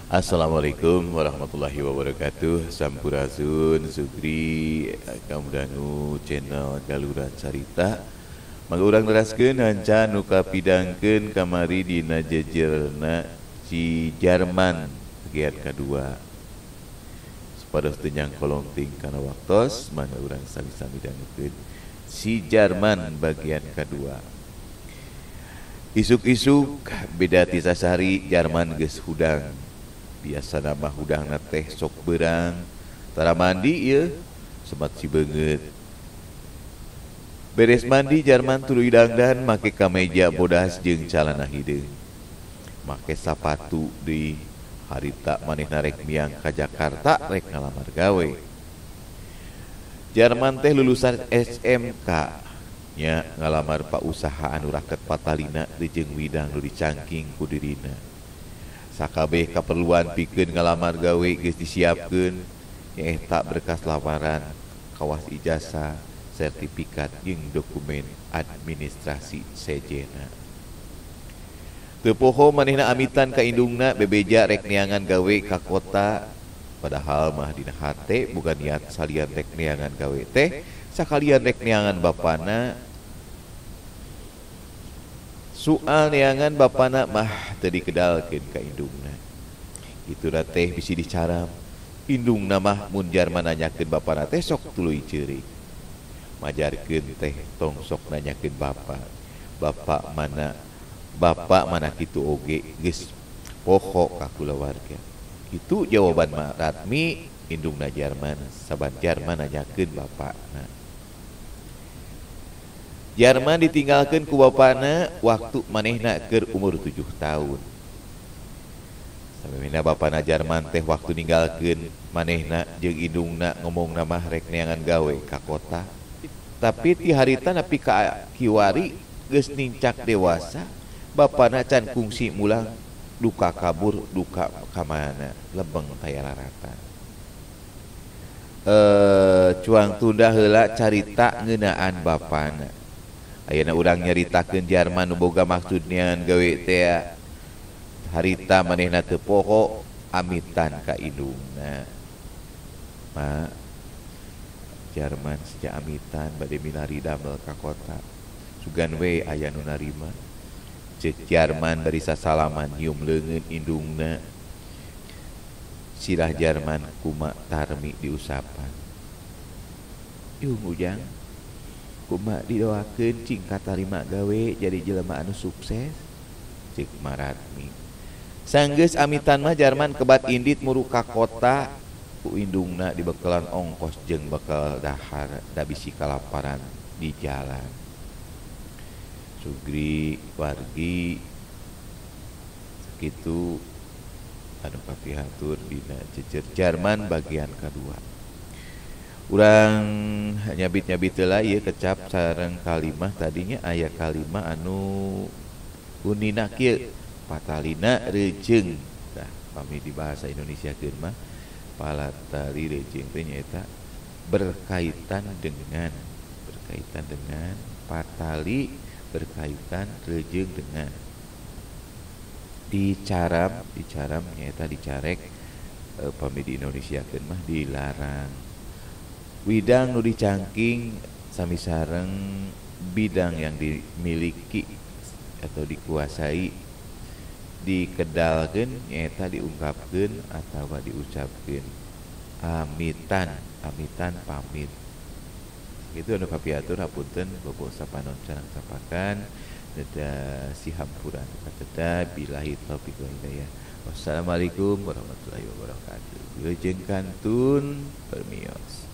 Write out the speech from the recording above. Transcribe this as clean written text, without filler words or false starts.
Assalamualaikum warahmatullahi wabarakatuh. Sampurasun Sugri Kamdanu channel Galuran Carita. Mangga urang neraskeun hanca nu kapidangkeun kamari dina jejerna Ci Jarman bagian kadua. Supados teu nyang kolongting kana waktos, mangga urang sami-sami dangukeun Ci Jarman bagian kadua. Isuk-isuk beda ti sasari Jarman geus hudang. Biasa nama hudangna teh sok berang tara mandi ieu semat si beungeut. Beres mandi Jarman tuluy dangdan make kameja bodas jeung calana hideung. Make sapatu deui harita manehna rek miang ka Jakarta rek ngalamar gawe. Jarman teh lulusan SMK nya ngalamar pa usaha anu raket patalina di jeung widang nu dicangking ku dirina. Sakabeh kaperluan pikeun ngalamar gawe geus disiapkeun nyaeta berkas lamaran, kawas ijazah, sertifikat jeung dokumen administrasi sejena. Teu poho manehna amitan ka indungna bebeja rek neangan gawe ka kota, padahal mah dina hate boga niat salian rek neangan gawe teh sakalian rek neangan bapana. Soal neangan bapana mah teu dikedalkeun ka indungna. Ituna teh bisi dicaram. Indungna mah mun Jarman nanyakeun bapana teh sok tuluy ceurik. Majarkeun teh tong sok nanyakeun bapa. Bapak mana kitu oge geus poho ka kulawarga. Itu jawaban mah ratmi indungna Jarman saban Jarman nanyakeun bapana. Jarman ditinggalkeun ku bapana waktu manehna keur umur 7 tahun. Samemehna bapana Jarman teh waktu ninggalkeun manehna jeung indungna ngomongna mah rek neangan gawe ka kota. Tapi ti harita nepi ka kiwari geus nincak dewasa, bapana can kungsi mulang duka kabur duka ka mana lebeng taya rarata. Cuang tunda heula carita ngeunaan bapana. Ayeuna urang nyaritakeun Jarman nu boga maksud neangan gawe teh harita manehna teu poho amitan ka indungna. Ma Jarman sejak amitan bade milari damel ka kota. Sugan we aya nu narima. Ceuk Jarman bari sasalaman nyium leungeun indungna. Sirah Jarman kumaha tarmi diusapan. Yung ujang kumaha didoakeun cing katarima gawe jadi jelema anu sukses ceuk Maratmi. Sanggeus amitan mah Jarman kebat indit muru ka kota ku indungna dibekalan ongkos jeung bekal dahar da bisi kalaparan di jalan. Sugri wargi kitu anu kapihatur dina jejer Jarman bagian kadua. Urang nyabit-nyabit heula ieu kecap sareng kalimah tadinya aya kalimah anu unina kieu patalina rejeung. Tah pami di bahasa Indonesiakeun mah palatali rejeung teh nyaeta berkaitan dengan patali berkaitan rejeung dengan dicaram nyaeta dicarek pami di Indonesiakeun mah dilarang. Widang nu dicangking sami sareng bidang yang dimiliki atau dikuasai dikedalkeun nyaeta diungkapkeun atawa diucapkeun amitan pamit. Kitu anu kapiatur hapunten bobo sapanon carang sapakan dada si hampuran kateda billahi taufiq wal hidayah. Wassalamualaikum warahmatullahi wabarakatuh. Wilujeng kantun permios.